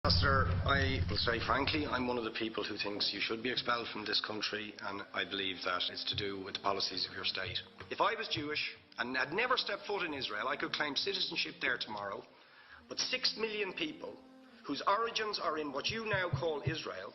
Ambassador, I will say frankly, I'm one of the people who thinks you should be expelled from this country, and I believe that it's to do with the policies of your state. If I was Jewish and had never stepped foot in Israel, I could claim citizenship there tomorrow, but 6 million people whose origins are in what you now call Israel,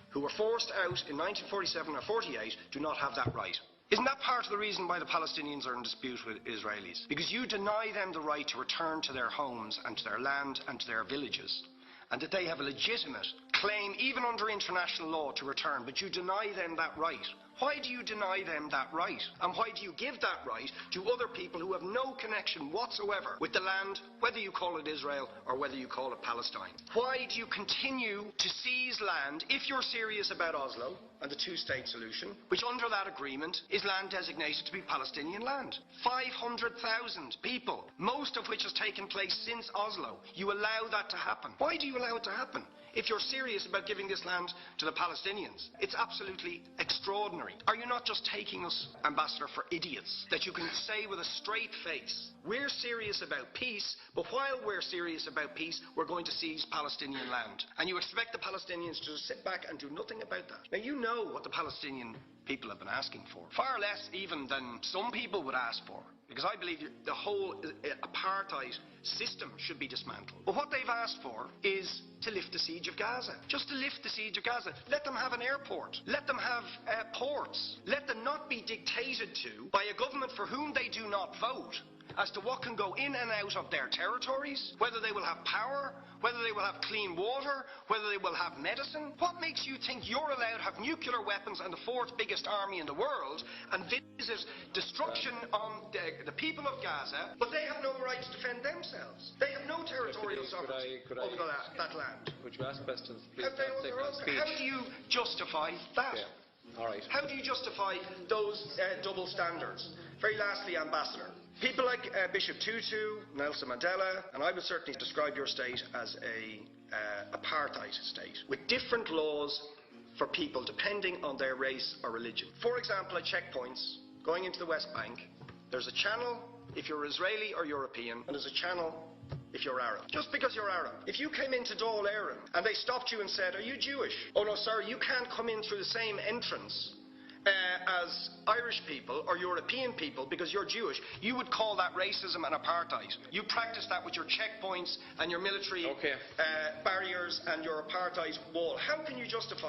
who were forced out in 1947 or 48, do not have that right. Isn't that part of the reason why the Palestinians are in dispute with Israelis? Because you deny them the right to return to their homes and to their land and to their villages, and that they have a legitimate claim, even under international law, to return, but you deny them that right. Why do you deny them that right? And why do you give that right to other people who have no connection whatsoever with the land, whether you call it Israel or whether you call it Palestine? Why do you continue to seize land if you're serious about Oslo and the two-state solution, which under that agreement is land designated to be Palestinian land? 500,000 people, most of which has taken place since Oslo. You allow that to happen. Why do you allow it to happen? If you're serious about giving this land to the Palestinians, it's absolutely extraordinary. Are you not just taking us, Ambassador, for idiots? That you can say with a straight face, we're serious about peace, but while we're serious about peace, we're going to seize Palestinian land. And you expect the Palestinians to just sit back and do nothing about that. Now, you know what the Palestinian people have been asking for. Far less even than some people would ask for. Because I believe the whole apartheid system should be dismantled. But what they've asked for is to lift the siege of Gaza. Just to lift the siege of Gaza. Let them have an airport. Let them have ports. Let them not be dictated to by a government for whom they do not vote as to what can go in and out of their territories, whether they will have power, whether they will have clean water, whether they will have medicine. What makes you think you're allowed to have nuclear weapons and the fourth biggest army in the world and visit destruction on the people of Gaza, but they have no right to defend themselves? They have no territorial sovereignty over that land. Would you ask questions, please? How do you justify that? Yeah. All right. How do you justify those double standards? Very lastly, Ambassador, people like Bishop Tutu, Nelson Mandela, and I would certainly describe your state as a apartheid state, with different laws for people depending on their race or religion. For example, at checkpoints going into the West Bank, there's a channel if you're Israeli or European, and there's a channel if you're Arab. Just because you're Arab. If you came into Dáil Éireann and they stopped you and said, "Are you Jewish?" "Oh no, sir, you can't come in through the same entrance as Irish people or European people because you're Jewish," you would call that racism and apartheid. You practice that with your checkpoints and your military barriers and your apartheid wall. How can you justify